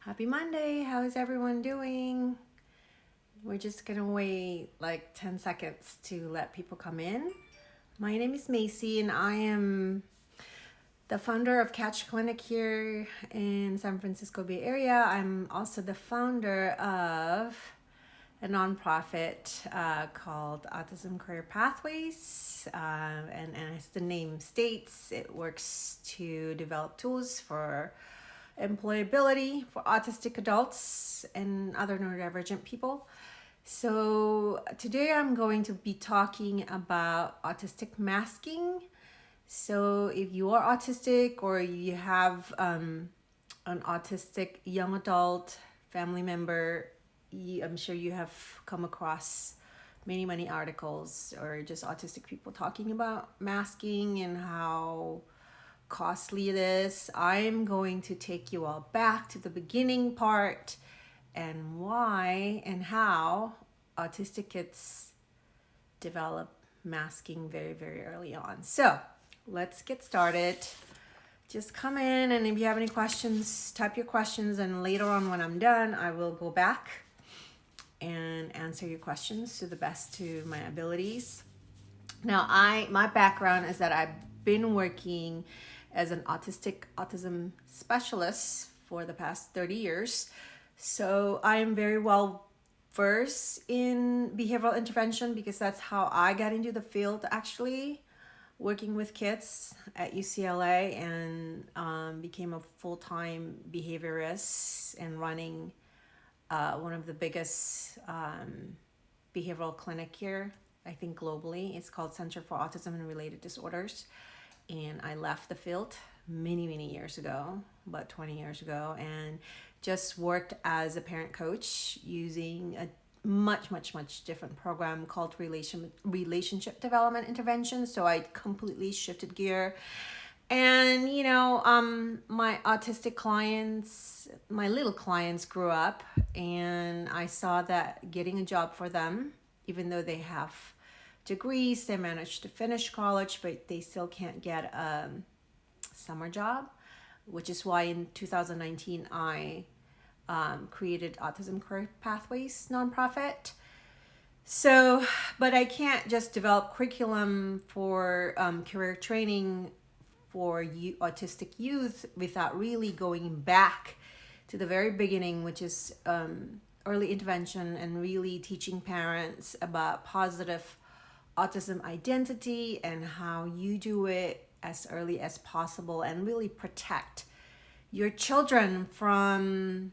Happy Monday. How is everyone doing? We're just gonna wait like 10 seconds to let people come in. My name is Macy and I am the founder of Catch Clinic here in San Francisco Bay Area. I'm also the founder of a nonprofit called Autism Career Pathways. And as the name states, it works to develop tools for employability for autistic adults and other neurodivergent people. So, today I'm going to be talking about autistic masking. So, if you are autistic or you have an autistic young adult family member, I'm sure you have come across many articles or just autistic people talking about masking and how costly it is. I'm going to take you all back to the beginning part and why and how autistic kids develop masking very early on. So let's get started. Just come in, and if you have any questions, type your questions, and later on when I'm done, I will go back and answer your questions to the best to my abilities. Now, my background is that I've been working as an autism specialist for the past 30 years. So I am very well versed in behavioral intervention because that's how I got into the field, actually working with kids at UCLA, and became a full-time behaviorist and running one of the biggest behavioral clinic here, I think globally. It's called Center for Autism and Related Disorders. And I left the field many years ago, about 20 years ago, and just worked as a parent coach using a much different program called relationship development intervention. So I completely shifted gear. And my autistic clients, my little clients grew up, and I saw that getting a job for them, even though they have degrees, they managed to finish college, but they still can't get a summer job, which is why in 2019 I created Autism Career Pathways nonprofit. So, but I can't just develop curriculum for career training for autistic youth without really going back to the very beginning, which is early intervention, and really teaching parents about positive autism identity and how you do it as early as possible and really protect your children from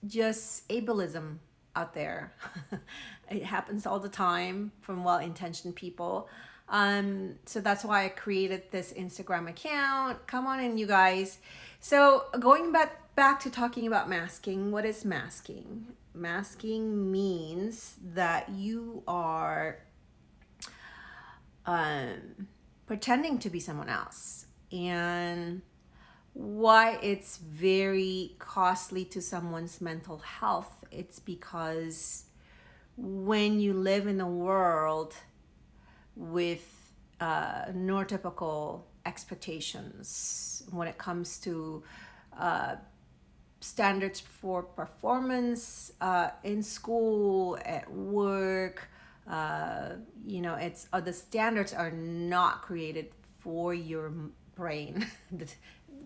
just ableism out there. It happens all the time from well-intentioned people. So that's why I created this Instagram account. Come on in, you guys. So going back to talking about masking, what is masking? Masking means that you are pretending to be someone else, and why it's very costly to someone's mental health. It's because when you live in a world with neurotypical expectations when it comes to standards for performance in school, at work, it's the standards are not created for your brain,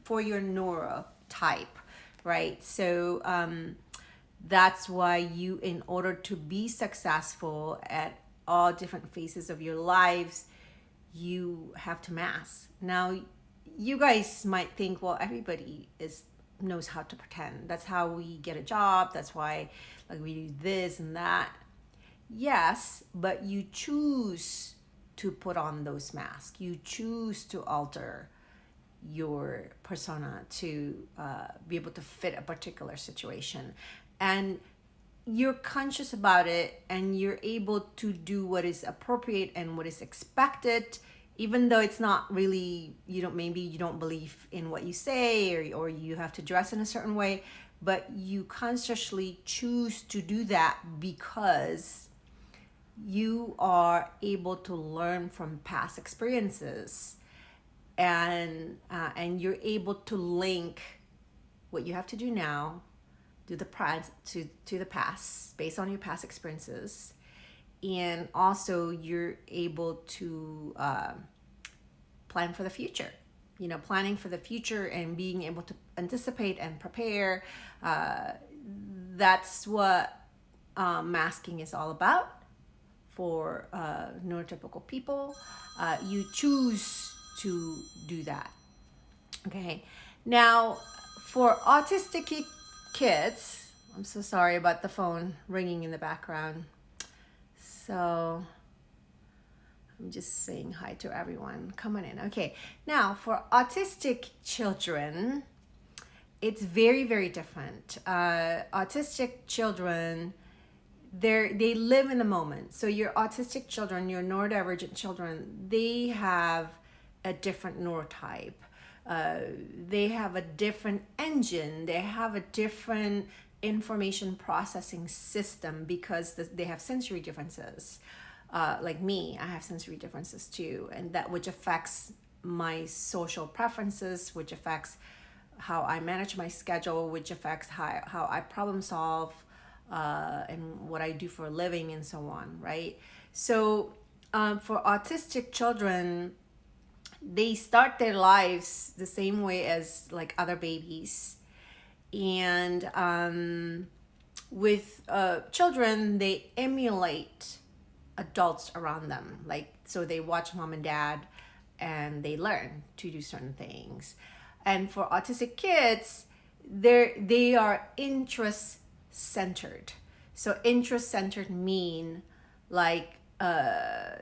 for your neurotype, right? So that's why you, in order to be successful at all different phases of your lives, you have to mask. Now, you guys might think, well, everybody knows how to pretend. That's how we get a job. That's why we do this and that. Yes, but you choose to put on those masks. You choose to alter your persona to be able to fit a particular situation. And you're conscious about it, and you're able to do what is appropriate and what is expected, even though it's not really, maybe you don't believe in what you say, or you have to dress in a certain way, but you consciously choose to do that because you are able to learn from past experiences, and you're able to link what you have to do now, do the to the past based on your past experiences, and also you're able to plan for the future. Planning for the future and being able to anticipate and prepare. That's what masking is all about for neurotypical people. You choose to do that. Okay. Now, for autistic kids, I'm so sorry about the phone ringing in the background. So I'm just saying hi to everyone. Come on in. Okay. Now, for autistic children, it's very, very different. Autistic children, they live in the moment. So your autistic children, your neurodivergent children, they have a different neurotype. They have a different engine. They have a different information processing system because they have sensory differences. Like me, I have sensory differences too, and that which affects my social preferences, which affects how I manage my schedule, which affects how I problem solve, and what I do for a living and so on, right? So for autistic children, they start their lives the same way as like other babies. And with children, they emulate adults around them. Like, so they watch mom and dad and they learn to do certain things. And for autistic kids, they are interest centered. So interest centered mean like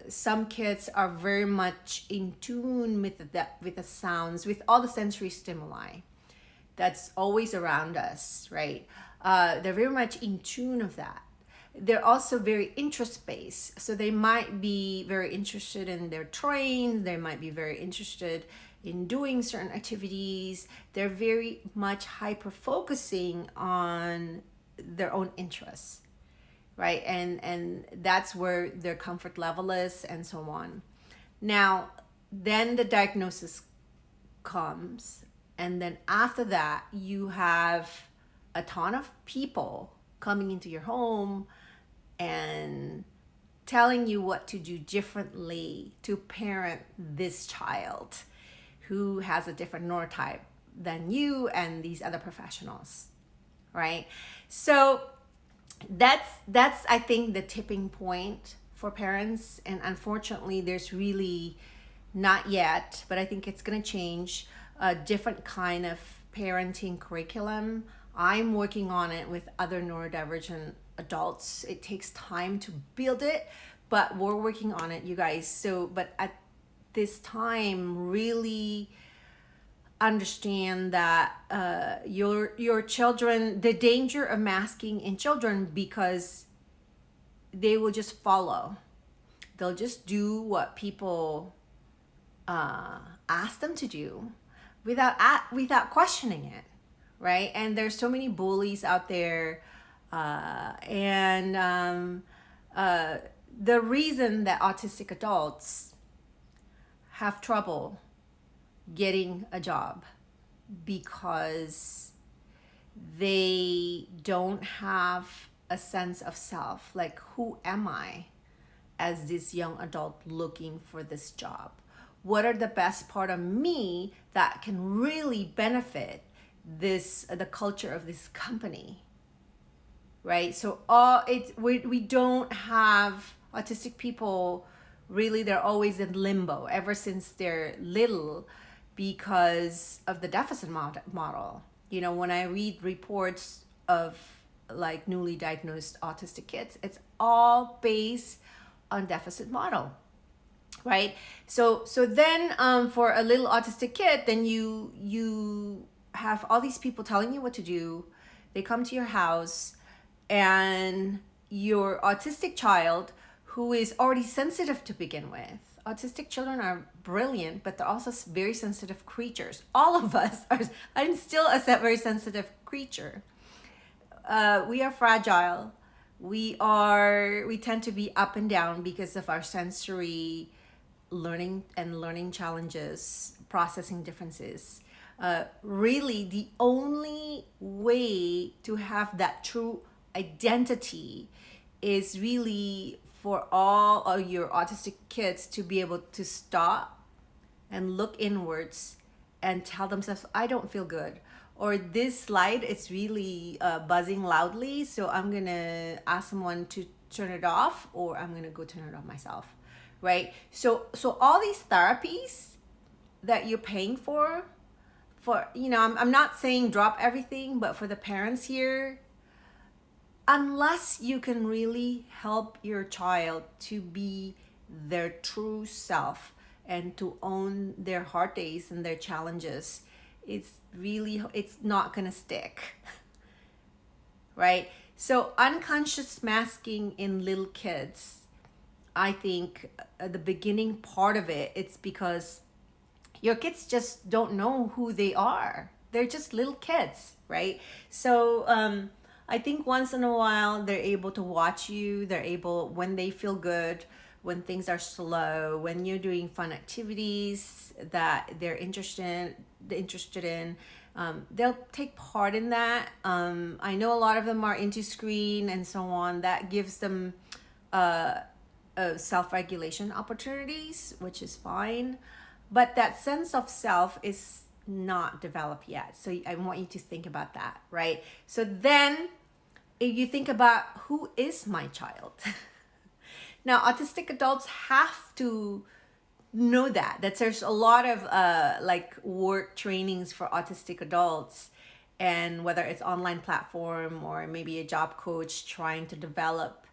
some kids are very much in tune with the sounds, with all the sensory stimuli that's always around us, right? They're very much in tune of that. They're also very interest based. So they might be very interested in their trains. They might be very interested in doing certain activities. They're very much hyper focusing on their own interests, right? And that's where their comfort level is and so on. Now, then the diagnosis comes. And then after that, you have a ton of people coming into your home and telling you what to do differently to parent this child who has a different neurotype than you and these other professionals, right? So that's I think the tipping point for parents, and unfortunately there's really not yet, but I think it's going to change, a different kind of parenting curriculum. I'm working on it with other neurodivergent adults. It takes time to build it, but we're working on it, you guys. So, but at this time, really understand that your children, the danger of masking in children, because they will just follow. They'll just do what people ask them to do without questioning it, right? And there's so many bullies out there, and the reason that autistic adults have trouble getting a job because they don't have a sense of self. Like, who am I as this young adult looking for this job? What are the best part of me that can really benefit the culture of this company, right? So we don't have autistic people, really, they're always in limbo ever since they're little because of the deficit model. When I read reports of like newly diagnosed autistic kids, it's all based on deficit model, right? So then for a little autistic kid, then you have all these people telling you what to do. They come to your house, and your autistic child, who is already sensitive to begin with. Autistic children are brilliant, but they're also very sensitive creatures. All of us are. I'm still a very sensitive creature. We are fragile. We tend to be up and down because of our sensory learning challenges, processing differences. Really the only way to have that true identity is really for all of your autistic kids to be able to stop and look inwards and tell themselves, I don't feel good, or this light is really buzzing loudly, so I'm gonna ask someone to turn it off, or I'm gonna go turn it off myself, right? So all these therapies that you're paying for, I'm not saying drop everything, but for the parents here, unless you can really help your child to be their true self and to own their hard days and their challenges, it's not gonna stick. Right? So unconscious masking in little kids, I think the beginning part of it's because your kids just don't know who they are. They're just little kids, right? So I think once in a while they're able to watch you. They're able, when they feel good, when things are slow, when you're doing fun activities that they're interested in, they'll take part in that. I know a lot of them are into screen and so on. That gives them self-regulation opportunities, which is fine. But that sense of self is not developed yet. So I want you to think about that, right? So then if you think about, who is my child? Now, autistic adults have to know that there's a lot of like work trainings for autistic adults, and whether it's online platform or maybe a job coach trying to develop,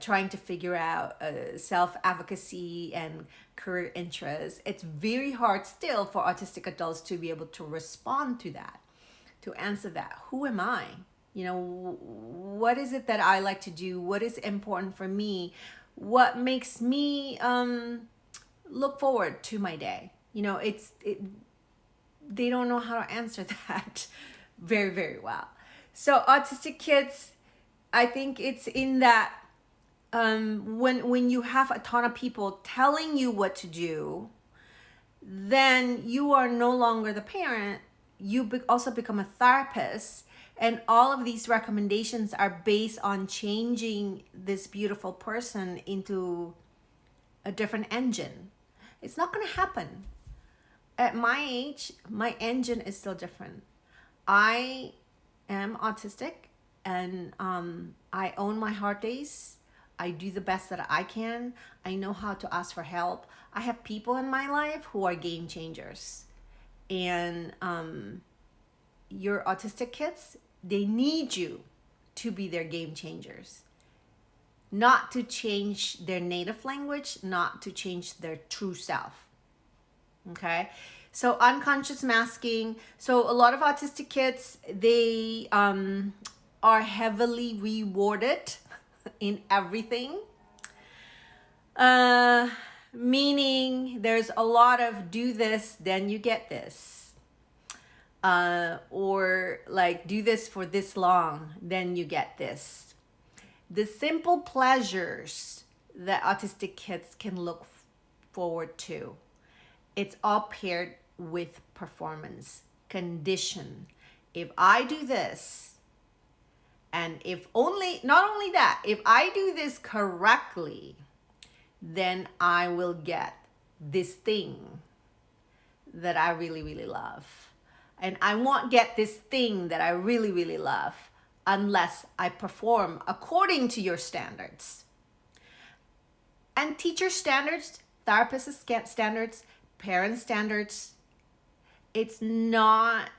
trying to figure out self-advocacy and career interests, it's very hard still for autistic adults to be able to respond to that, to answer that. Who am I? What is it that I like to do? What is important for me? What makes me look forward to my day? They don't know how to answer that very, very well. So autistic kids, I think it's in that when you have a ton of people telling you what to do, then you are no longer the parent. You also become a therapist, and all of these recommendations are based on changing this beautiful person into a different engine. It's not going to happen. At my age, my engine is still different. I am autistic, and I own my hard days. I do the best that I can. I know how to ask for help. I have people in my life who are game changers. And your autistic kids, they need you to be their game changers. Not to change their native language, not to change their true self. Okay? So unconscious masking. So a lot of autistic kids, they are heavily rewarded in everything. Meaning there's a lot of do this, then you get this. Or like do this for this long, then you get this. The simple pleasures that autistic kids can look forward to, it's all paired with performance, condition. If I do this, and not only that, if I do this correctly, then I will get this thing that I really, really love. And I won't get this thing that I really, really love unless I perform according to your standards. And teacher standards, therapist standards, parent standards, it's not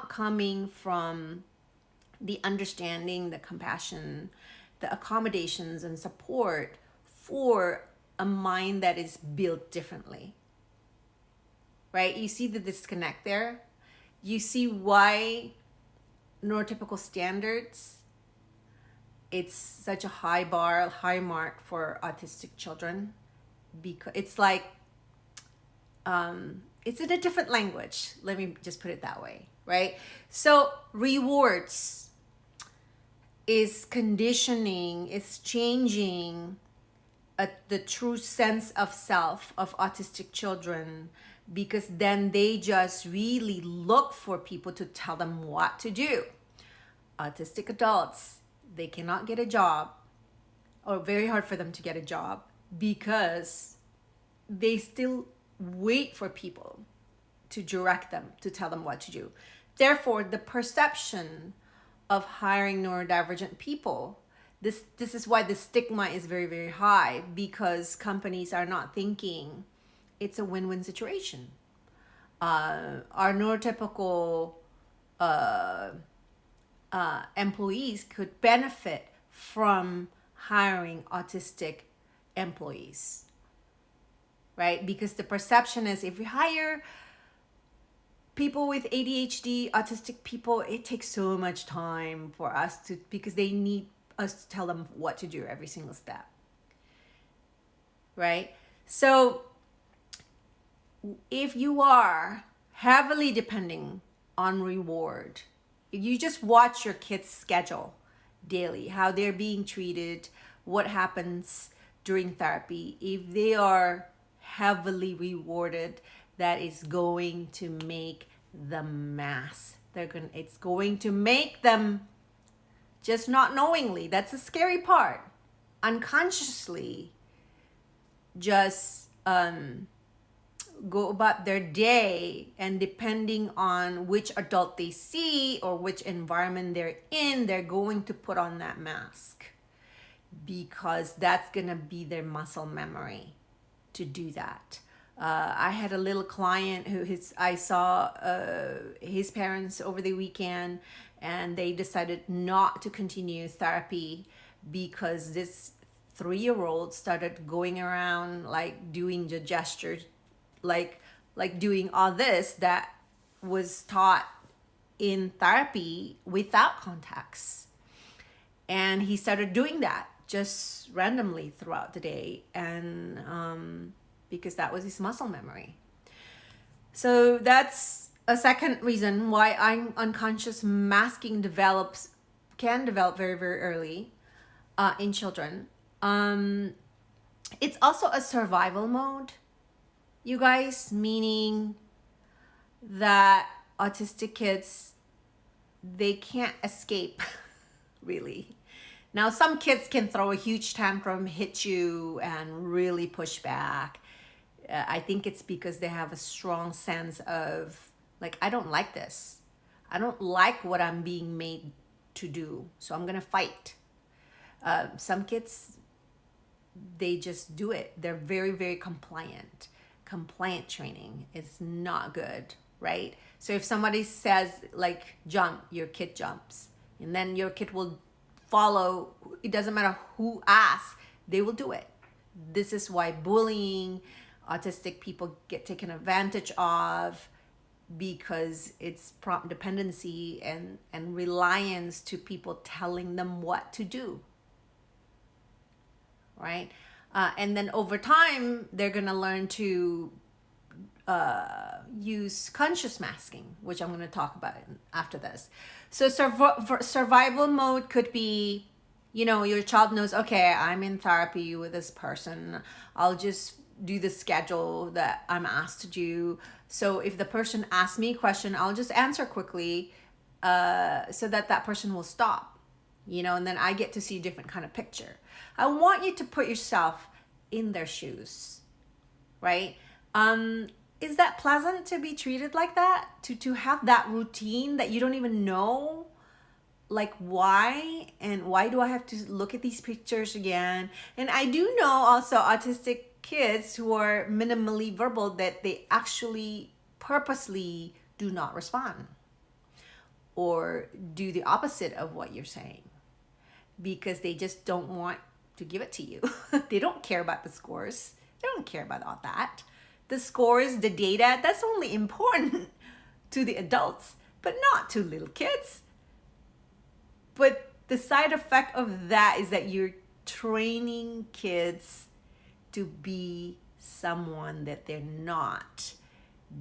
coming from the understanding, the compassion, the accommodations and support for a mind that is built differently. Right? You see the disconnect there? You see why neurotypical standards, it's such a high bar, high mark for autistic children, because it's like it's in a different language. Let me just put it that way, right? So rewards is conditioning, is changing the true sense of self of autistic children, because then they just really look for people to tell them what to do. Autistic adults, they cannot get a job, or very hard for them to get a job, because they still wait for people to direct them, to tell them what to do. Therefore, the perception of hiring neurodivergent people, this is why the stigma is very, very high, because companies are not thinking it's a win-win situation. Our neurotypical employees could benefit from hiring autistic employees, right? Because the perception is, if we hire people with ADHD, autistic people, it takes so much time for us to, because they need us to tell them what to do every single step, right? So if you are heavily depending on reward, if you just watch your kids' schedule daily, how they're being treated, what happens during therapy, if they are heavily rewarded, that is going to make them mass. It's going to make them, just not knowingly, that's the scary part, unconsciously just go about their day, and depending on which adult they see or which environment they're in, they're going to put on that mask, because that's gonna be their muscle memory to do that. I had a little client who I saw his parents over the weekend, and they decided not to continue therapy because this 3-year-old started going around like doing the gestures, like doing all this that was taught in therapy without context. And he started doing that just randomly throughout the day, and because that was his muscle memory. So that's a second reason why unconscious masking can develop very, very early in children. It's also a survival mode, you guys, meaning that autistic kids, they can't escape really. Now, some kids can throw a huge tantrum, hit you, and really push back. I think it's because they have a strong sense of, like, I don't like this. I don't like what I'm being made to do, so I'm gonna fight. Some kids, they just do it. They're very, very compliant. Compliant training is not good, right? So if somebody says, like, jump, your kid jumps, and then your kid will follow. It doesn't matter who asks, they will do it. This is why bullying, autistic people get taken advantage of, because it's prompt dependency and reliance to people telling them what to do, right? And then over time, they're gonna learn to use conscious masking, which I'm gonna talk about after this. So survival mode could be, your child knows, okay, I'm in therapy with this person. I'll just do the schedule that I'm asked to do. So if the person asks me a question, I'll just answer quickly so that person will stop, and then I get to see a different kind of picture. I want you to put yourself in their shoes, right? Is that pleasant to be treated like that? To have that routine that you don't even know, like, why do I have to look at these pictures again? And I do know also autistic kids who are minimally verbal that they actually purposely do not respond or do the opposite of what you're saying, because they just don't want to give it to you. They don't care about the scores. They don't care about all that. The scores, the data, that's only important to the adults, but not to little kids. But the side effect of that is that you're training kids to be someone that they're not,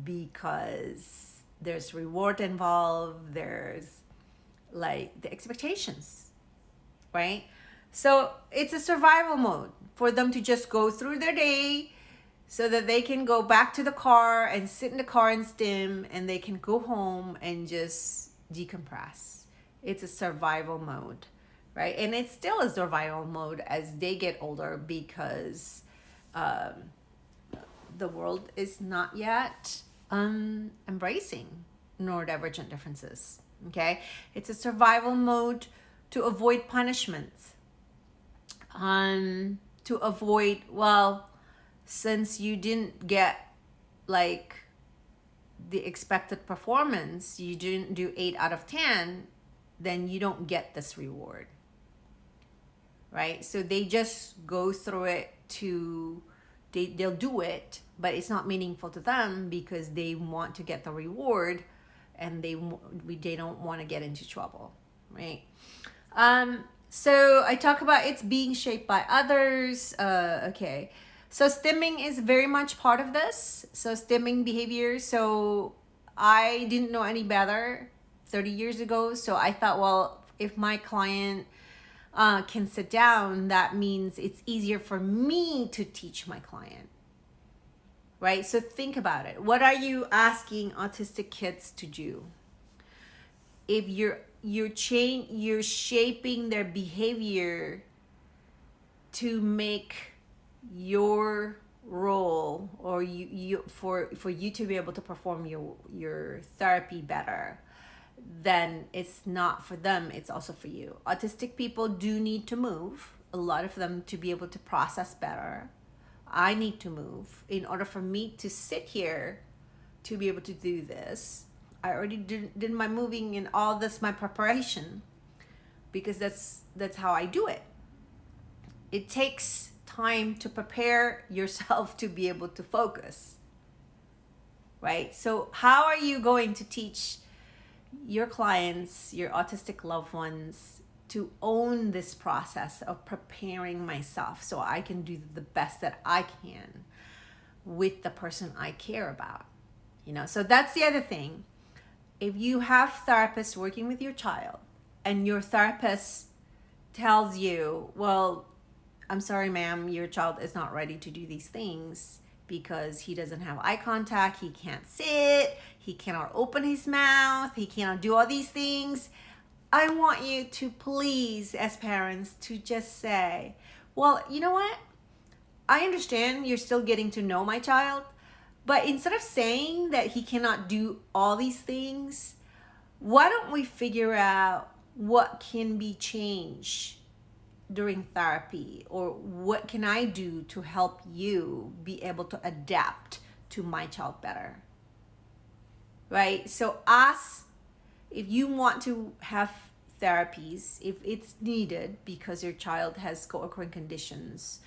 because there's reward involved, there's like the expectations, right? So it's a survival mode for them to just go through their day, so that they can go back to the car and sit in the car and stim, and they can go home and just decompress. It's a survival mode, right? And it's still a survival mode as they get older, because the world is not yet embracing neurodivergent differences. Okay, it's a survival mode to avoid punishments, to avoid, well, since you didn't get like the expected performance, you didn't do 8 out of 10, then you don't get this reward, right? So they just go through it to, they'll do it, but it's not meaningful to them because they want to get the reward, and they don't want to get into trouble, right? So I talk about it's being shaped by others. Okay, so stimming is very much part of this. So stimming behavior. So I didn't know any better 30 years ago. So I thought, well, if my client can sit down, that means it's easier for me to teach my client, right? So think about it. What are you asking autistic kids to do? If you're shaping their behavior to make your role, or for you to be able to perform your therapy better, then it's not for them, it's also for you. Autistic people do need to move, a lot of them, to be able to process better. I need to move in order for me to sit here to be able to do this. I already did my moving and all this, my preparation, because that's how I do it. It takes time to prepare yourself to be able to focus, right? So how are you going to teach your clients, your autistic loved ones, to own this process of preparing myself so I can do the best that I can with the person I care about? So that's the other thing. If you have therapists working with your child, and your therapist tells you, well, I'm sorry, ma'am, your child is not ready to do these things because he doesn't have eye contact, he can't sit, he cannot open his mouth, he cannot do all these things, I want you to please, as parents, to just say, well, you know what? I understand you're still getting to know my child, but instead of saying that he cannot do all these things, why don't we figure out what can be changed during therapy, or what can I do to help you be able to adapt to my child better, right? So if you want to have therapies, if it's needed because your child has co-occurring conditions,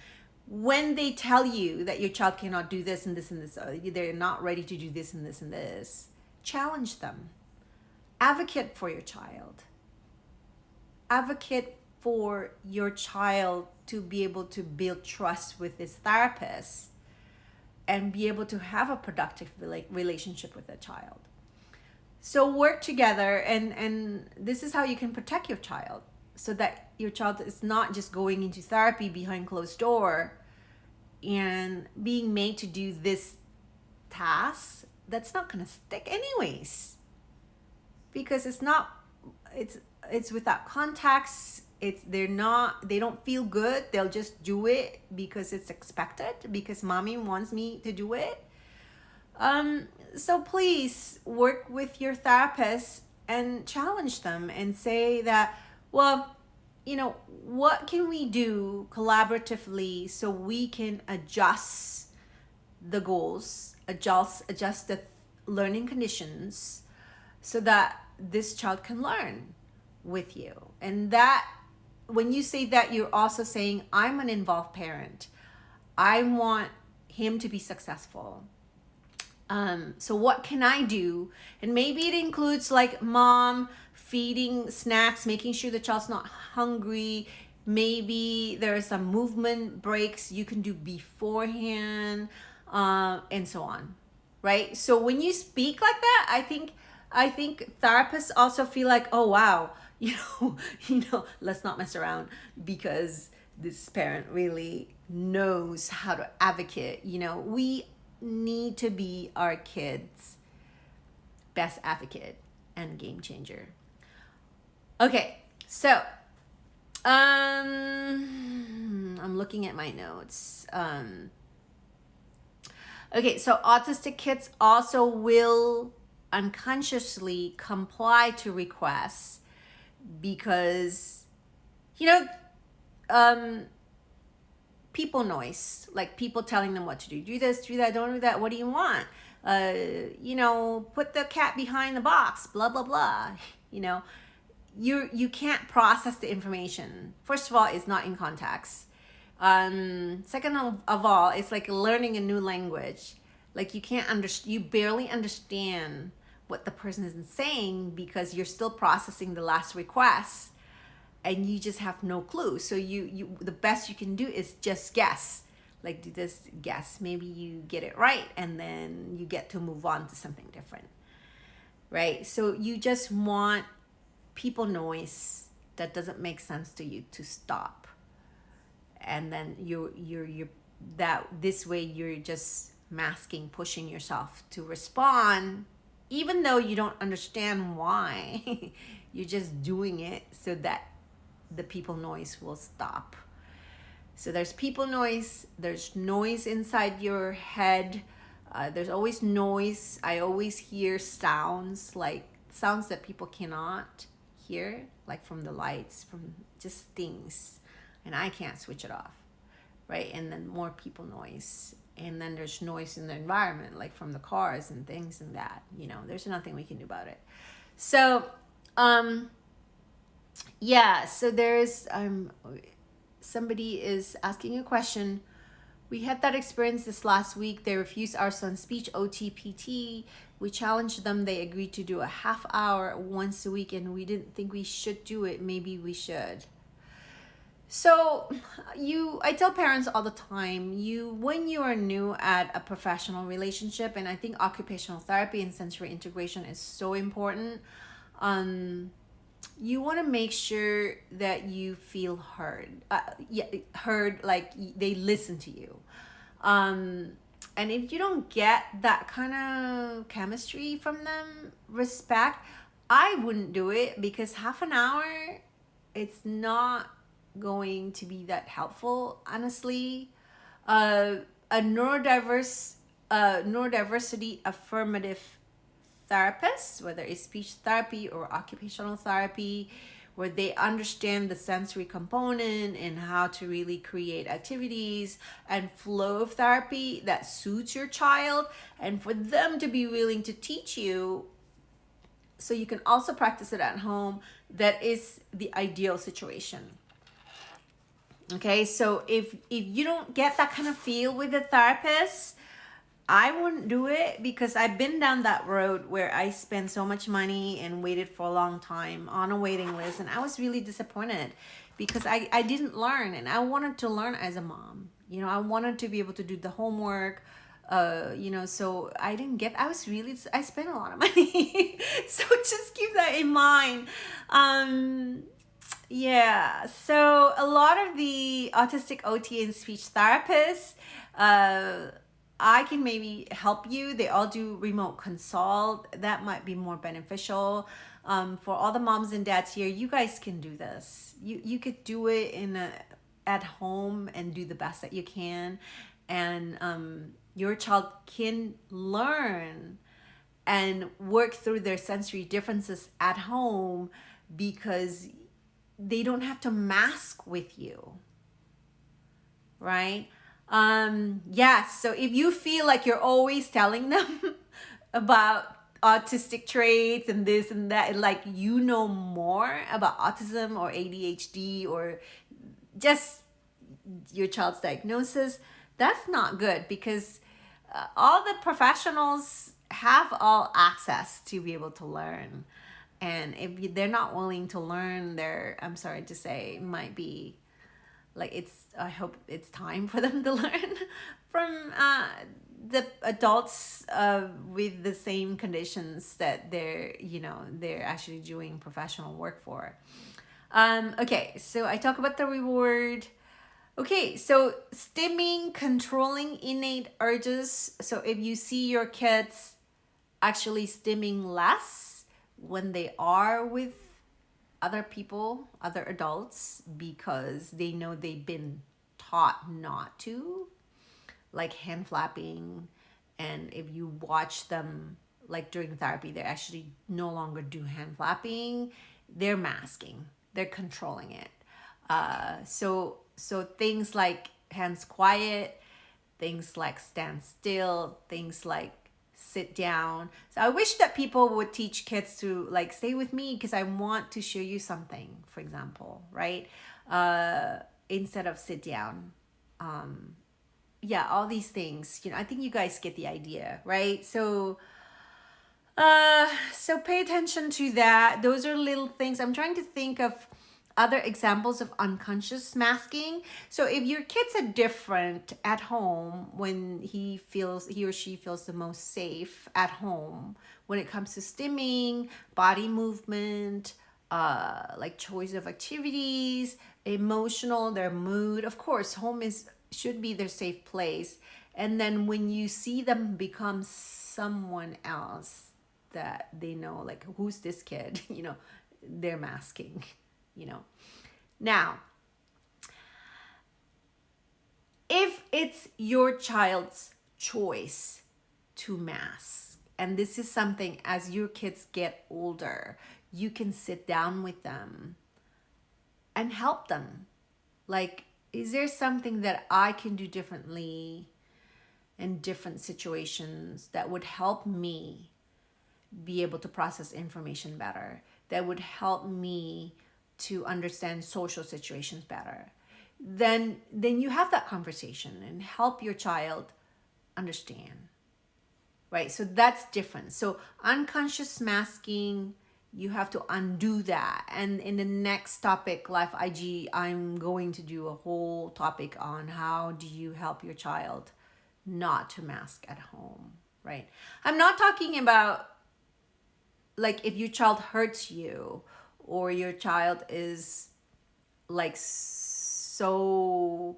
when they tell you that your child cannot do this and this and this, they're not ready to do this and this and this, challenge them. Advocate for your child. Advocate for your child to be able to build trust with his therapist and be able to have a productive relationship with the child. So work together, and this is how you can protect your child, so that your child is not just going into therapy behind closed door and being made to do this task that's not going to stick anyways, because it's without context. They don't feel good. They'll just do it because it's expected, because mommy wants me to do it. So please work with your therapist and challenge them and say that, well, what can we do collaboratively so we can adjust the goals, adjust the learning conditions, so that this child can learn with you. And that, when you say that, you're also saying, I'm an involved parent. I want him to be successful. So what can I do? And maybe it includes like mom feeding snacks, making sure the child's not hungry. Maybe there are some movement breaks you can do beforehand, and so on, right? So when you speak like that, I think therapists also feel like, oh wow, let's not mess around, because this parent really knows how to advocate. You know, we need to be our kids' best advocate and game changer. Okay, so I'm looking at my notes. Okay, so autistic kids also will unconsciously comply to requests because, you know, people noise, like people telling them what to do. Do this, do that, don't do that. What do you want? You know, put the cat behind the box, blah, blah, blah. You know, you can't process the information. First of all, it's not in context. Second of all, it's like learning a new language. Like you barely understand what the person is saying because you're still processing the last request and you just have no clue. So you the best you can do is just guess. Like do this guess. Maybe you get it right and then you get to move on to something different. Right? So you just want people noise that doesn't make sense to you to stop. And then you're that this way you're just masking, pushing yourself to respond even though you don't understand why. You're just doing it so that the people noise will stop. So there's people noise, there's noise inside your head, there's always noise. I always hear sounds, like sounds that people cannot hear, like from the lights, from just things, and I can't switch it off, right? And then more people noise, and then there's noise in the environment, like from the cars and things and that, you know, there's nothing we can do about it. So yeah, so there's somebody is asking a question. We had that experience this last week. They refused our son's speech OTPT. We challenged them. They agreed to do a half hour once a week, and we didn't think we should do it. Maybe we should. So I tell parents all the time, when you are new at a professional relationship, and I think occupational therapy and sensory integration is so important, you want to make sure that you feel heard. Heard, like they listen to you. And if you don't get that kind of chemistry from them, respect, I wouldn't do it, because half an hour, it's not going to be that helpful, honestly. A neurodiversity affirmative therapist, whether it's speech therapy or occupational therapy, where they understand the sensory component and how to really create activities and flow of therapy that suits your child, and for them to be willing to teach you so you can also practice it at home, that is the ideal situation. Okay, so if you don't get that kind of feel with the therapist, I wouldn't do it, because I've been down that road where I spent so much money and waited for a long time on a waiting list, and I was really disappointed because I didn't learn, and I wanted to learn as a mom. You know, I wanted to be able to do the homework, you know, so I spent a lot of money. So just keep that in mind. Yeah, so a lot of the autistic OT and speech therapists, I can maybe help you. They all do remote consult. That might be more beneficial. For all the moms and dads here, you guys can do this. You could do it at home and do the best that you can. And your child can learn and work through their sensory differences at home, because they don't have to mask with you, right? Yes, so if you feel like you're always telling them about autistic traits and this and that, like you know more about autism or ADHD or just your child's diagnosis, that's not good, because all the professionals have all access to be able to learn. And if they're not willing to learn, I'm sorry to say, might be like, I hope it's time for them to learn from the adults with the same conditions that they're actually doing professional work for. Okay, so I talk about the reward. Okay, so stimming, controlling innate urges. So if you see your kids actually stimming less when they are with other people, other adults, because they know they've been taught not to, like hand flapping. And if you watch them, like during therapy, they actually no longer do hand flapping. They're masking. They're controlling it. So things like hands quiet, things like stand still, things like sit down. So I wish that people would teach kids to like stay with me because I want to show you something, for example, right? Instead of sit down. Yeah, all these things. I think you guys get the idea, right? So pay attention to that. Those are little things. I'm trying to think of other examples of unconscious masking. So if your kids are different at home, when he or she feels the most safe at home when it comes to stimming, body movement, like choice of activities, emotional, their mood. Of course, home should be their safe place. And then when you see them become someone else that they know, like, who's this kid? They're masking. Now, if it's your child's choice to mask, and this is something as your kids get older, you can sit down with them and help them. Like, is there something that I can do differently in different situations that would help me be able to process information better, that would help me to understand social situations better? Then you have that conversation and help your child understand, right? So that's different. So unconscious masking, you have to undo that. And in the next topic, Life IG, I'm going to do a whole topic on how do you help your child not to mask at home, right? I'm not talking about like if your child hurts you or your child is like so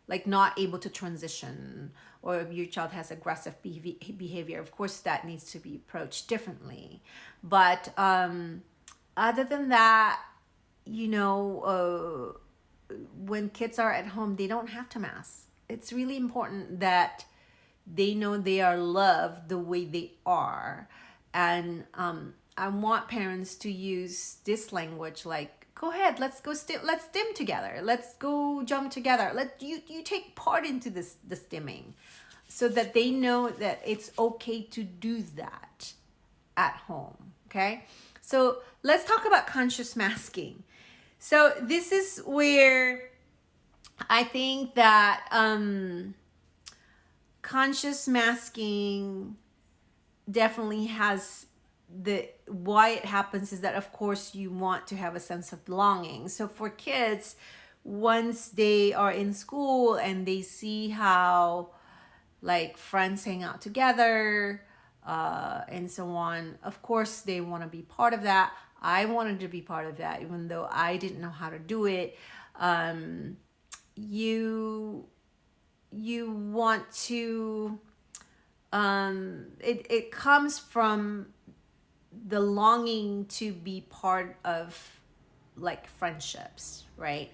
like not able to transition, or if your child has aggressive behavior, of course that needs to be approached differently. But other than that, when kids are at home, they don't have to mask. It's really important that they know they are loved the way they are. And I want parents to use this language, like, go ahead, let's stim together, let's go jump together, let you take part into the stimming, so that they know that it's okay to do that at home. Okay, so let's talk about conscious masking. So this is where I think that conscious masking definitely has why it happens is that, of course, you want to have a sense of belonging. So for kids, once they are in school and they see how like friends hang out together, and so on, of course they want to be part of that. I wanted to be part of that even though I didn't know how to do it. You want to it comes from the longing to be part of like friendships, right?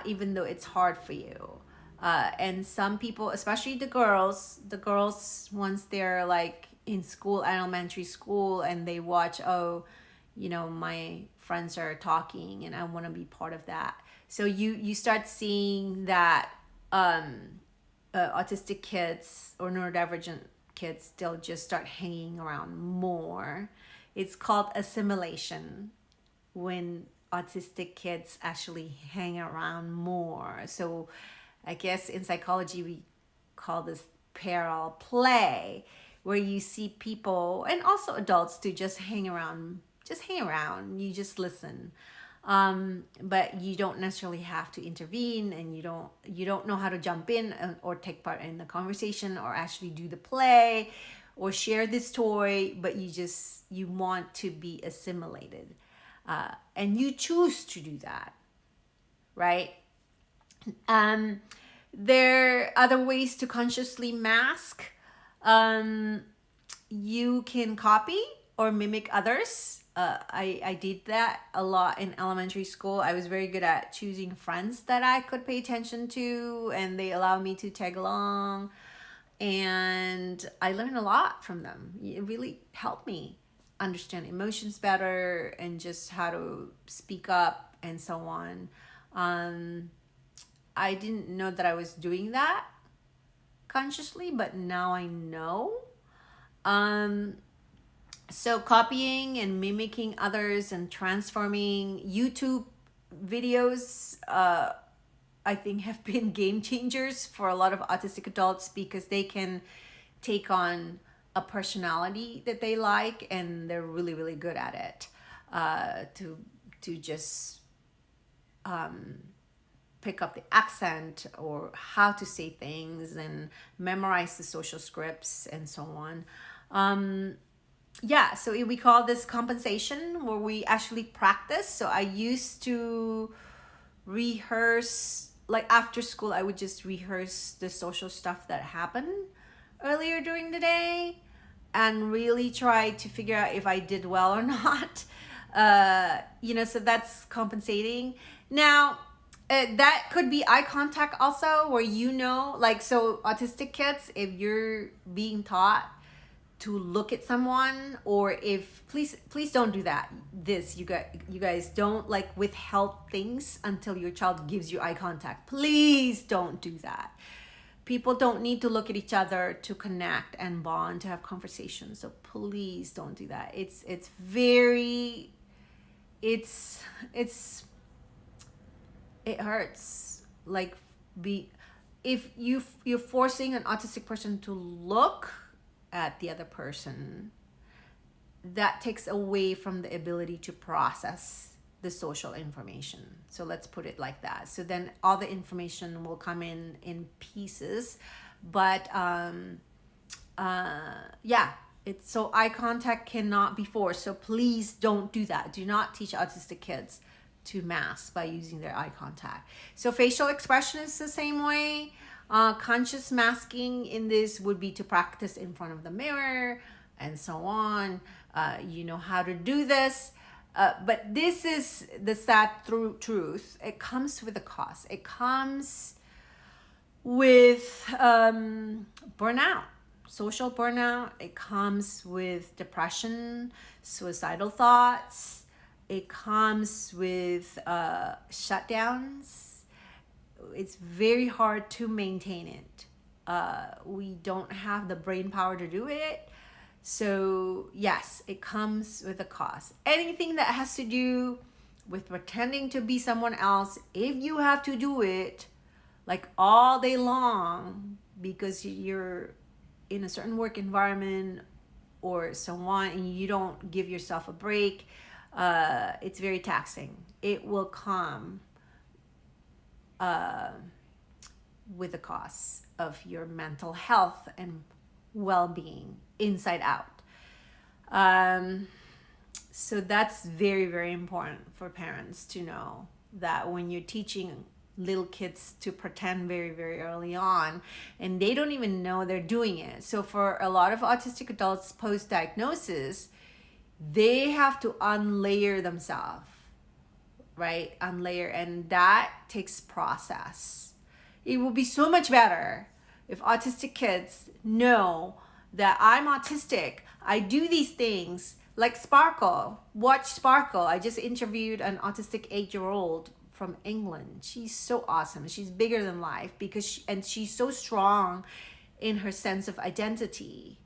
Even though it's hard for you. And some people, especially the girls, once they're like in school, elementary school, and they watch, oh, my friends are talking and I want to be part of that. So you start seeing that autistic kids or neurodivergent kids, they'll just start hanging around more. It's called assimilation, when autistic kids actually hang around more. So I guess in psychology we call this parallel play, where you see people and also adults to just hang around. You just listen. But you don't necessarily have to intervene, and you don't know how to jump in or take part in the conversation or actually do the play or share this toy, but you want to be assimilated, and you choose to do that, right? Um, there are other ways to consciously mask. Um, you can copy or mimic others. I did that a lot in elementary school. I was very good at choosing friends that I could pay attention to, and they allowed me to tag along. And I learned a lot from them. It really helped me understand emotions better and just how to speak up and so on. Um, I didn't know that I was doing that consciously, but now I know. Um, so copying and mimicking others and transforming YouTube videos, I think have been game changers for a lot of autistic adults because they can take on a personality that they like, and they're really really good at it. To just pick up the accent or how to say things and memorize the social scripts and so on. Yeah, so we call this compensation, where we actually practice. So I used to rehearse, like after school I would just rehearse the social stuff that happened earlier during the day and really try to figure out if I did well or not. So that's compensating. Now, that could be eye contact also, where like, so autistic kids, if you're being taught to look at someone, or if please don't do that, you guys don't like withheld things until your child gives you eye contact. Please don't do that. People don't need to look at each other to connect and bond, to have conversations. So please don't do that. It's very it's it hurts. Like, be if you're forcing an autistic person to look at the other person, that takes away from the ability to process the social information. So let's put it like that. So then all the information will come in pieces, but yeah, it's so eye contact cannot be forced. So please don't do that. Do not teach autistic kids to mask by using their eye contact. So facial expression is the same way. Conscious masking in this would be to practice in front of the mirror and so on. You know how to do this. But this is the sad truth. It comes with a cost. It comes with burnout, social burnout. It comes with depression, suicidal thoughts. It comes with shutdowns. It's very hard to maintain it. We don't have the brain power to do it. So yes, it comes with a cost. Anything that has to do with pretending to be someone else, if you have to do it like all day long because you're in a certain work environment or so on, and you don't give yourself a break, it's very taxing. It will come with the cost of your mental health and well-being inside out. So that's very, very important for parents to know, that when you're teaching little kids to pretend very, very early on, and they don't even know they're doing it. So for a lot of autistic adults post-diagnosis, they have to unlayer themselves, right? Unlayer, and that takes process. It will be so much better if autistic kids know that I'm autistic, I do these things, like Sparkle. Watch Sparkle. I just interviewed an autistic 8-year-old from England. She's so awesome. She's bigger than life because she's so strong in her sense of identity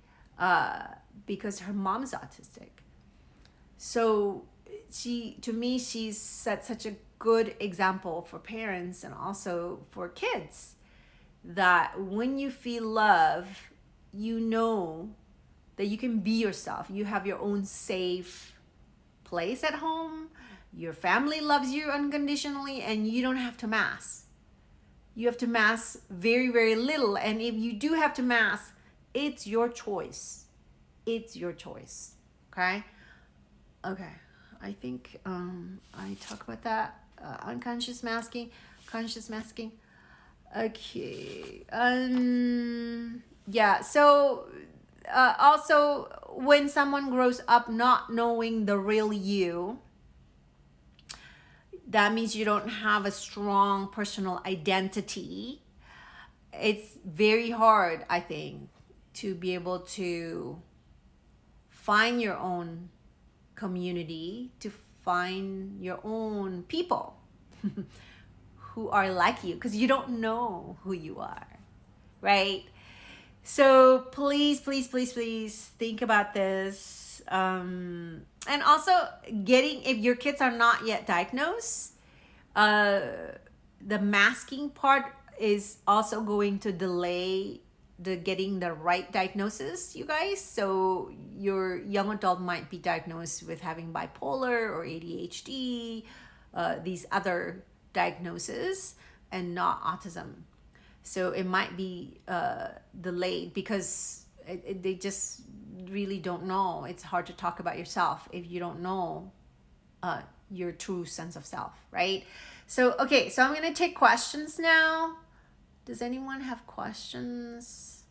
because her mom's autistic. So to me, she's set such a good example for parents and also for kids, that when you feel love, you know that you can be yourself. You have your own safe place at home. Your family loves you unconditionally, and you don't have to mask. You have to mask very, very little. And if you do have to mask, it's your choice. It's your choice. Okay? Okay. I think I talk about that. Unconscious masking, conscious masking. Okay. Yeah. So, also, when someone grows up not knowing the real you, that means you don't have a strong personal identity. It's very hard, I think, to be able to find your own community, to find your own people who are like you, because you don't know who you are, right? So please, please, please, please think about this. And also, getting, if your kids are not yet diagnosed, uh, the masking part is also going to delay the getting the right diagnosis, you guys. So your young adult might be diagnosed with having bipolar or ADHD, these other diagnoses, and not autism. So it might be delayed because they just really don't know. It's hard to talk about yourself if you don't know uh, your true sense of self, right? So, okay, so I'm going to take questions now. Does anyone have questions?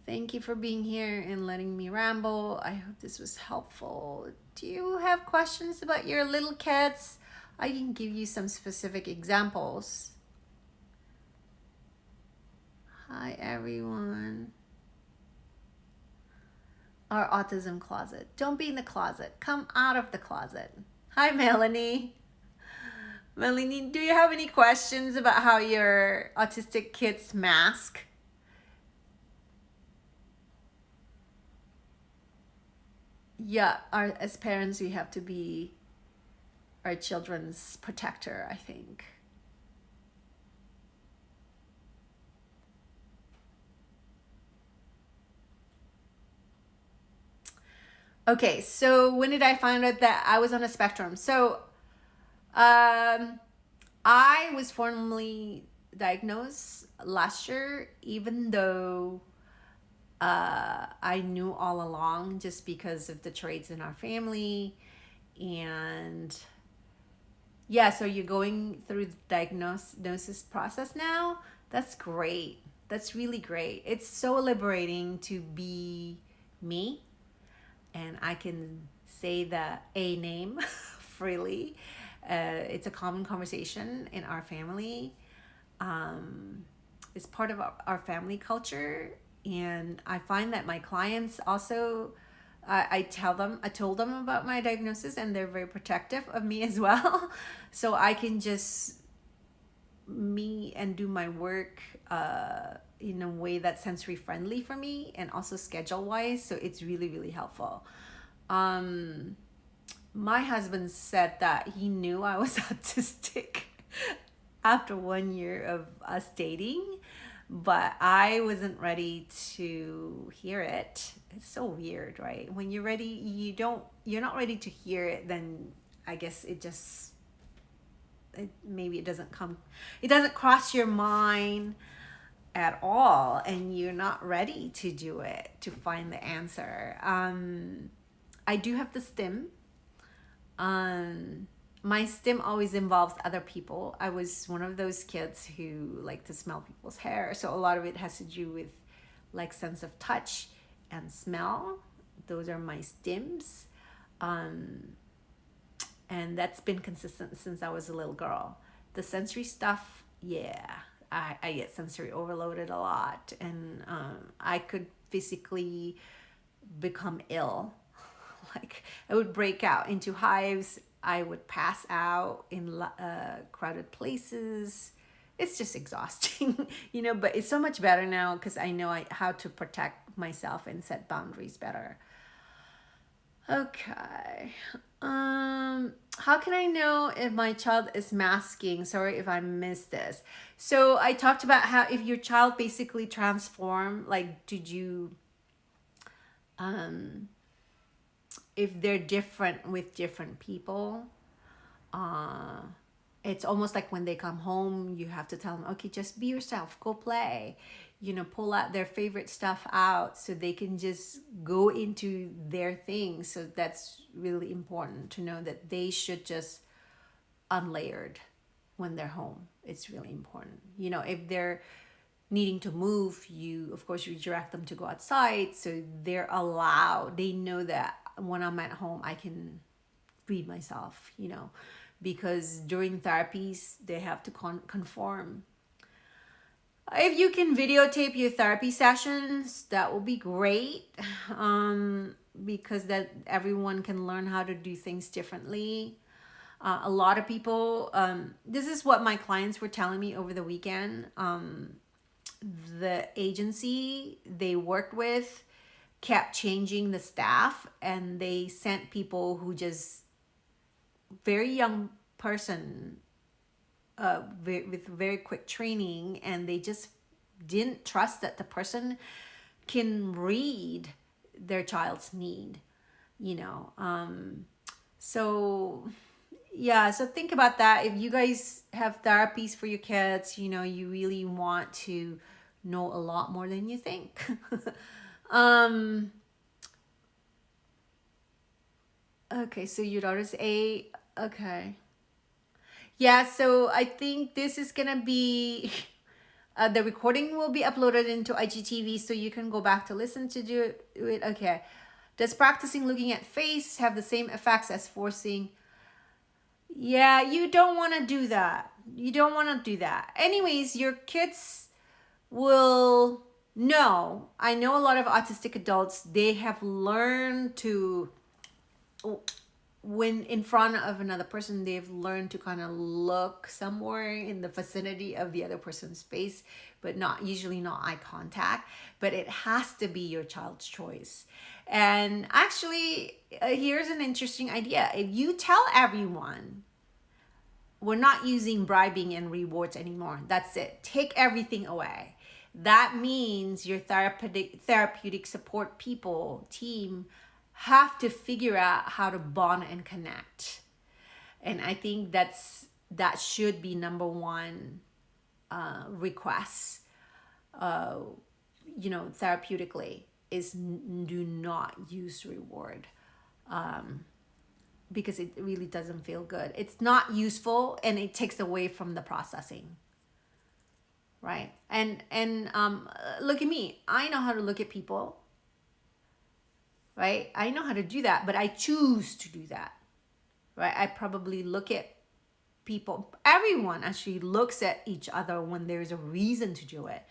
Thank you for being here and letting me ramble. I hope this was helpful. Do you have questions about your little kids? I can give you some specific examples. Hi, everyone. Our autism closet. Don't be in the closet. Come out of the closet. Hi, Melanie. Melanie, do you have any questions about how your autistic kids mask? Yeah, as parents, we have to be our children's protector, I think. Okay, so when did I find out that I was on a spectrum? So, I was formally diagnosed last year, even though I knew all along just because of the traits in our family. And yeah, so you're going through the diagnosis process now. That's great. That's really great. It's so liberating to be me, and I can say the A name freely. It's a common conversation in our family. It's part of our family culture, and I find that my clients also, I told them about my diagnosis, and they're very protective of me as well. So I can just me and do my work in a way that's sensory friendly for me, and also schedule wise. So it's really, really helpful. My husband said that he knew I was autistic after 1 year of us dating, but I wasn't ready to hear it. It's so weird, right? When you're ready, you're not ready to hear it, then I guess maybe it doesn't cross your mind at all, and you're not ready to do it, to find the answer. I do have the stim. My stim always involves other people. I was one of those kids who like to smell people's hair, so a lot of it has to do with like sense of touch and smell. Those are my stims. And that's been consistent since I was a little girl. The sensory stuff, yeah, I get sensory overloaded a lot, and I could physically become ill. Like I would break out into hives. I would pass out in crowded places. It's just exhausting, but it's so much better now because I know how to protect myself and set boundaries better. Okay. How can I know if my child is masking? Sorry if I missed this. So I talked about how if your child basically transformed, like did you if they're different with different people, it's almost like when they come home, you have to tell them, okay, just be yourself, go play, pull out their favorite stuff out so they can just go into their thing. So that's really important to know that they should just unlayered. when they're home. It's really important. You know, if they're needing to move, you of course you direct them to go outside, so they're allowed, they know that when I'm at home I can read myself, you know, because during therapies they have to conform. If you can videotape your therapy sessions, that will be great, because that everyone can learn how to do things differently. A lot of people, this is what my clients were telling me over the weekend. The agency they worked with kept changing the staff, and they sent people who just very young person, with very quick training, and they just didn't trust that the person can read their child's need, you know. So yeah, so think about that. If you guys have therapies for your kids, you know, you really want to know a lot more than you think. Okay, so your daughter's 8. Okay. Yeah, so I think this is gonna be the recording will be uploaded into IGTV, so you can go back to listen to do it. Okay. Does practicing looking at face have the same effects as forcing? Yeah, you don't want to do that. You don't want to do that. Anyways, your kids will know. I know a lot of autistic adults, they have learned to, when in front of another person, they've learned to kind of look somewhere in the vicinity of the other person's face, but not usually not eye contact. But it has to be your child's choice. And actually, here's an interesting idea. If you tell everyone, we're not using bribing and rewards anymore, that's it, take everything away, that means your therapeutic support people team have to figure out how to bond and connect. And I think that should be number one request, you know, therapeutically, is do not use reward, because it really doesn't feel good. It's not useful, and it takes away from the processing, right? And look at me, I know how to look at people, right? I know how to do that, but I choose to do that, right? I probably look at people, everyone actually looks at each other when there's a reason to do it.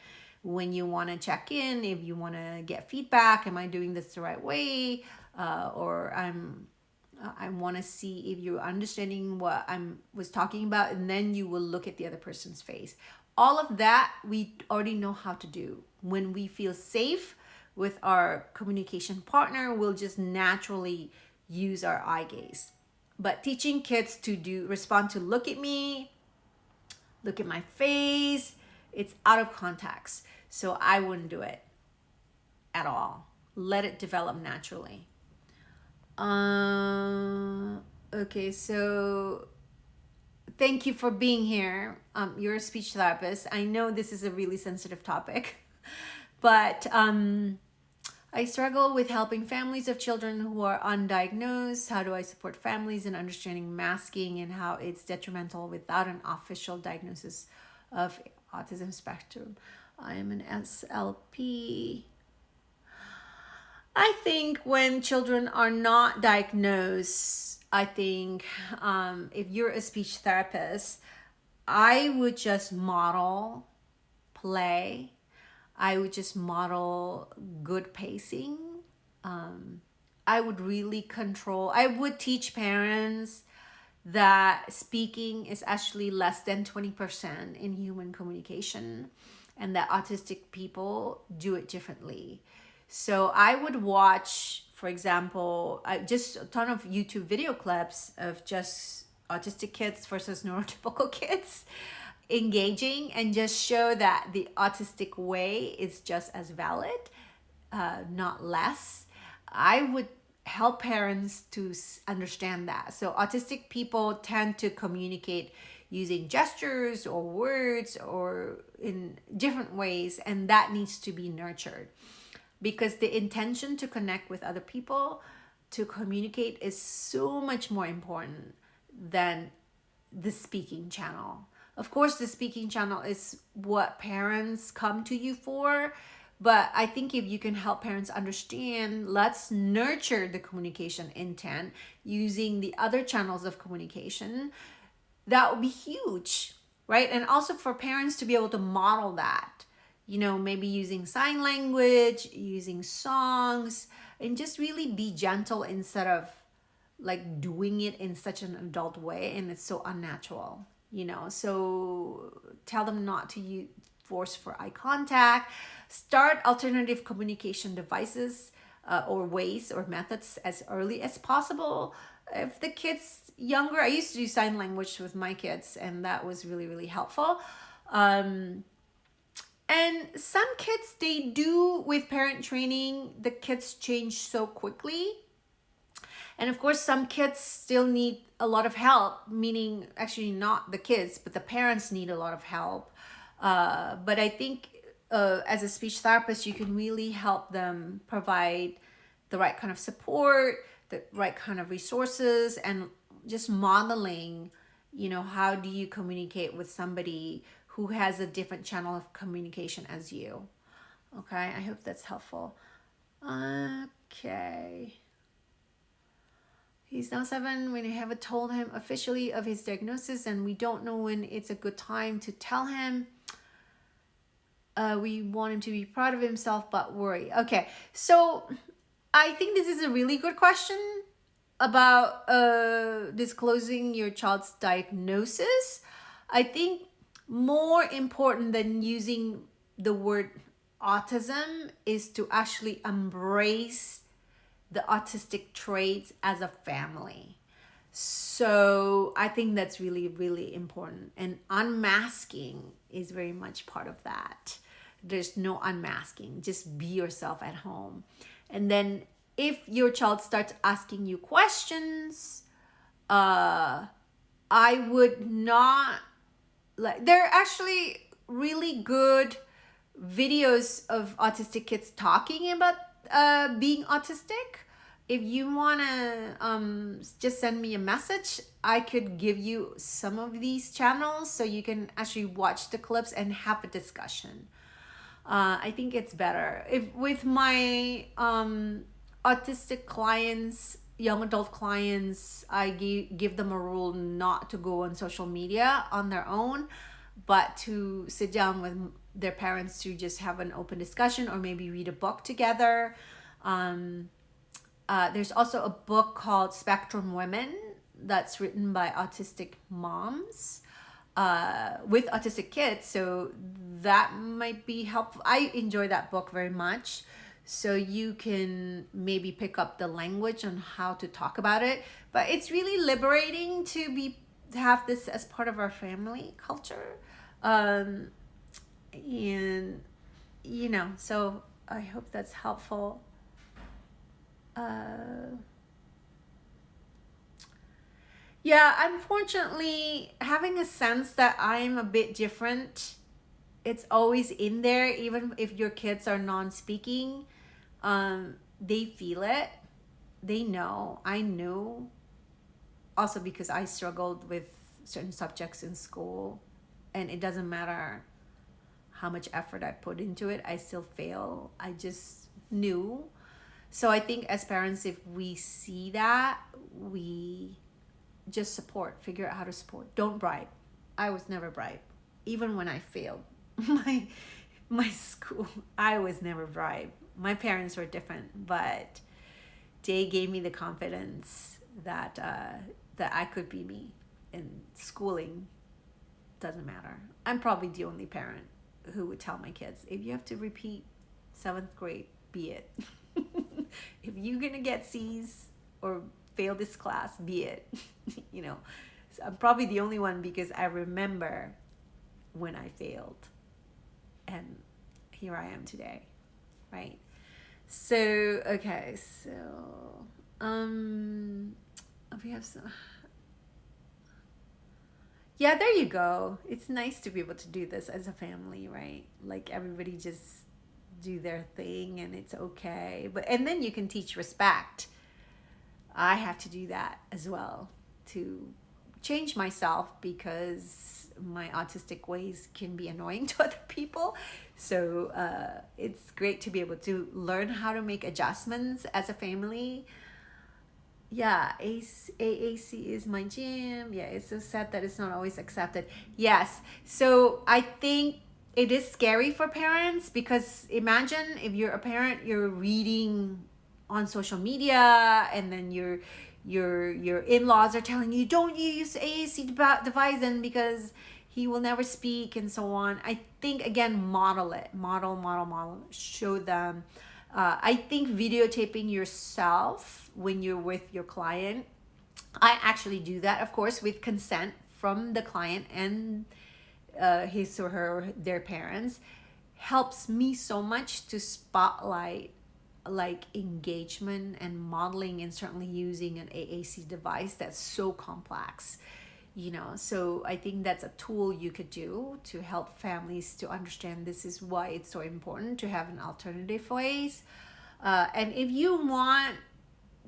When you want to check in, if you want to get feedback, am I doing this the right way? Or I want to see if you're understanding what I was talking about, and then you will look at the other person's face. All of that we already know how to do. When we feel safe with our communication partner, we'll just naturally use our eye gaze. But teaching kids to respond to look at me, look at my face, it's out of context. So I wouldn't do it at all. Let it develop naturally. Okay, so thank you for being here. You're a speech therapist. I know this is a really sensitive topic, but I struggle with helping families of children who are undiagnosed. How do I support families in understanding masking and how it's detrimental without an official diagnosis of autism spectrum? I am an SLP. I think when children are not diagnosed, I think if you're a speech therapist, I would just model play. I would just model good pacing. I would really control. I would teach parents that speaking is actually less than 20% in human communication, and that autistic people do it differently. So I would watch, for example, just a ton of YouTube video clips of just autistic kids versus neurotypical kids engaging, and just show that the autistic way is just as valid, not less. I would help parents to understand that. So autistic people tend to communicate using gestures or words or in different ways, and that needs to be nurtured, because the intention to connect with other people, to communicate, is so much more important than the speaking channel. Of course, the speaking channel is what parents come to you for. But I think if you can help parents understand, let's nurture the communication intent using the other channels of communication, that would be huge, right? And also for parents to be able to model that, maybe using sign language, using songs, and just really be gentle instead of like doing it in such an adult way, and it's so unnatural. So tell them not to use force for eye contact. Start alternative communication devices, or ways or methods as early as possible. If the kids younger, I used to do sign language with my kids, and that was really, really helpful. And some kids, they do, with parent training, the kids change so quickly. And of course, some kids still need a lot of help, meaning actually not the kids, but the parents need a lot of help. But I think as a speech therapist, you can really help them provide the right kind of support, the right kind of resources, and just modeling, how do you communicate with somebody who has a different channel of communication as you. Okay, I hope that's helpful. Okay. He's now 7. We haven't told him officially of his diagnosis, and we don't know when it's a good time to tell him. We want him to be proud of himself, but worry. Okay, so I think this is a really good question about disclosing your child's diagnosis. I think more important than using the word autism is to actually embrace the autistic traits as a family. So I think that's really, really important. And unmasking is very much part of that. There's no unmasking. Just be yourself at home. And then if your child starts asking you questions, I would not, like, there are actually really good videos of autistic kids talking about being autistic. If you want to just send me a message, I could give you some of these channels so you can actually watch the clips and have a discussion. I think it's better. If with my autistic clients, young adult clients, I give them a rule not to go on social media on their own, but to sit down with their parents to just have an open discussion or maybe read a book together. There's also a book called Spectrum Women that's written by autistic moms with autistic kids. So that might be helpful. I enjoy that book very much. So you can maybe pick up the language on how to talk about it. But it's really liberating to have this as part of our family culture. And, so I hope that's helpful. Yeah, unfortunately, having a sense that I'm a bit different, it's always in there, even if your kids are non-speaking. They feel it. They know. I knew. Also because I struggled with certain subjects in school, and it doesn't matter how much effort I put into it, I still fail. I just knew. So I think as parents, if we see that, we just figure out how to support. Don't bribe. I was never bribed. Even when I failed my school, I was never bribed. My parents were different, but they gave me the confidence that that I could be me. And schooling doesn't matter. I'm probably the only parent who would tell my kids, if you have to repeat 7th grade, be it. If you're gonna get C's or fail this class, be it. So I'm probably the only one, because I remember when I failed, and here I am today, right? So okay, so we have some. Yeah, there you go. It's nice to be able to do this as a family, right? Like everybody just do their thing and it's okay. And then you can teach respect. I have to do that as well to change myself because my autistic ways can be annoying to other people. So it's great to be able to learn how to make adjustments as a family. Yeah, AAC is my gym. Yeah, it's so sad that it's not always accepted. Yes. So I think it is scary for parents, because imagine if you're a parent, you're reading on social media, and then your in-laws are telling you, don't use AAC device, and because he will never speak and so on. I think, again, model it, model, show them. I think videotaping yourself when you're with your client, I actually do that, of course, with consent from the client and his or her, their parents, helps me so much to spotlight like engagement and modeling, and certainly using an AAC device that's so complex. So I think that's a tool you could do to help families to understand this is why it's so important to have an alternative ways. And if you want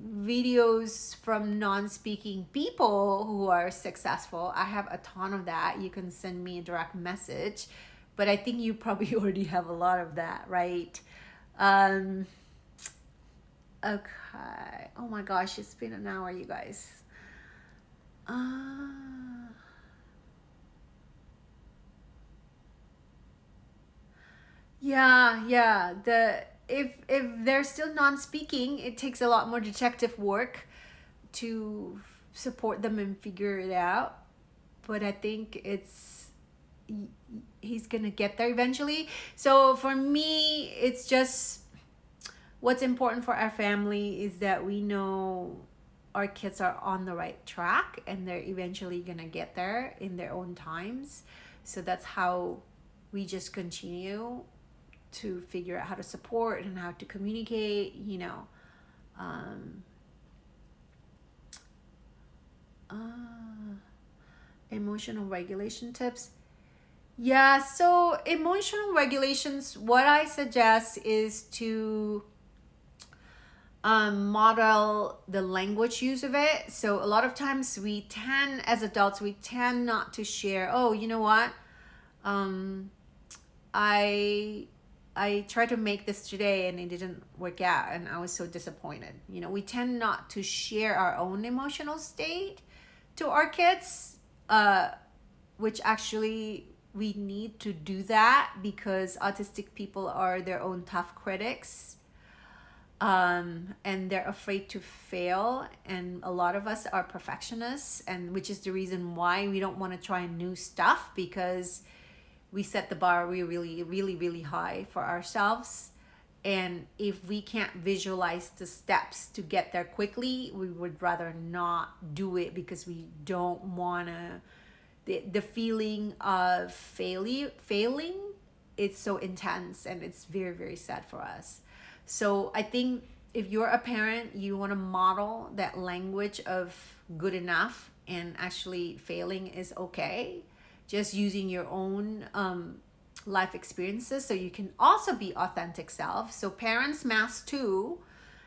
videos from non-speaking people who are successful, I have a ton of that. You can send me a direct message, but I think you probably already have a lot of that, right? Okay. Oh my gosh, it's been an hour, you guys. Yeah. If they're still non-speaking, it takes a lot more detective work to support them and figure it out. But I think he's gonna get there eventually. So for me, it's just what's important for our family is that we know our kids are on the right track, and they're eventually gonna get there in their own times. So that's how we just continue to figure out how to support and how to communicate, emotional regulation tips. Yeah, so emotional regulations, what I suggest is to model the language use of it. So a lot of times as adults, we tend not to share, oh, you know what? I tried to make this today and it didn't work out and I was so disappointed. We tend not to share our own emotional state to our kids, which actually we need to do that, because autistic people are their own tough critics. And they're afraid to fail, and a lot of us are perfectionists, and which is the reason why we don't want to try new stuff, because we set the bar really, really, really high for ourselves. And if we can't visualize the steps to get there quickly, we would rather not do it, because we don't want to, the feeling of failing, it's so intense, and it's very, very sad for us. So I think if you're a parent, you want to model that language of good enough, and actually failing is okay. Just using your own life experiences, so you can also be authentic self. So parents mask too,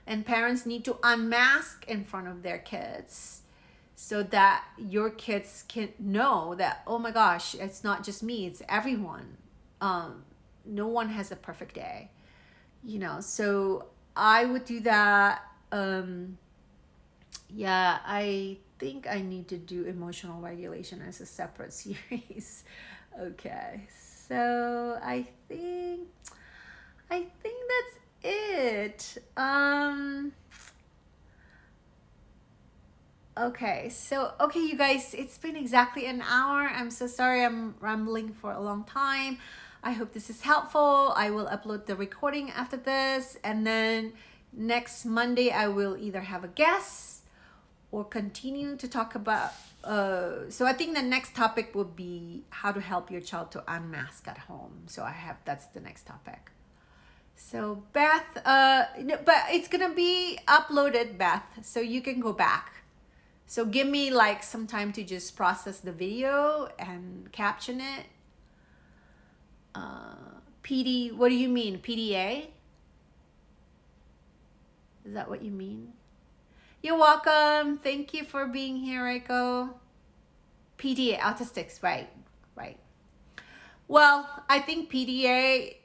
and parents need to unmask in front of their kids, so that your kids can know that, oh my gosh, it's not just me, it's everyone. No one has a perfect day. So I would do that. Yeah, I think I need to do emotional regulation as a separate series. Okay, so I think that's it. Okay, you guys, it's been exactly an hour. I'm so sorry I'm rambling for a long time. I hope this is helpful. I will upload the recording after this, and then next Monday I will either have a guest or continue to talk about so I think the next topic will be how to help your child to unmask at home. So that's the next topic. So Beth, but it's gonna be uploaded, Beth, so you can go back. So give me like some time to just process the video and caption it. PD, what do you mean? PDA? Is that what you mean? You're welcome. Thank you for being here, Reiko. PDA, autistics, right, right. Well, I think PDA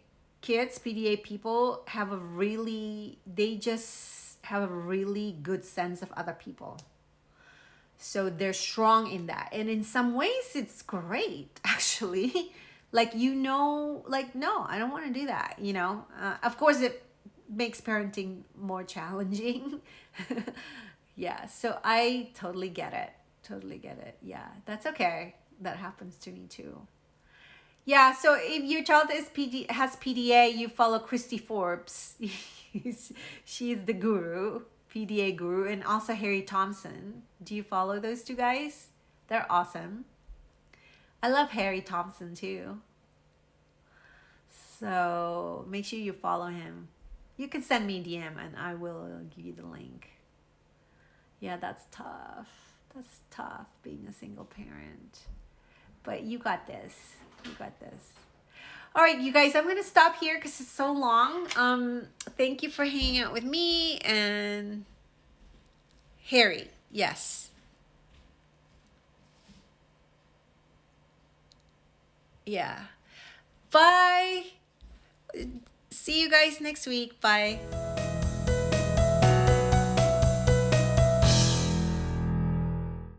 kids, PDA people have a really, they just have a really good sense of other people. So they're strong in that. And in some ways, it's great, actually. Like, like, no, I don't want to do that, Of course, it makes parenting more challenging. Yeah, so I totally get it. Totally get it. Yeah, that's okay. That happens to me too. Yeah, so if your child has PDA, you follow Christy Forbes. She's the guru, PDA guru, and also Harry Thompson. Do you follow those two guys? They're awesome. I love Harry Thompson too. So make sure you follow him. You can send me a DM and I will give you the link. Yeah, that's tough. That's tough being a single parent. But you got this. You got this. All right, you guys, I'm going to stop here because it's so long. Thank you for hanging out with me and Harry. Yes. Yeah. Bye. See you guys next week. Bye.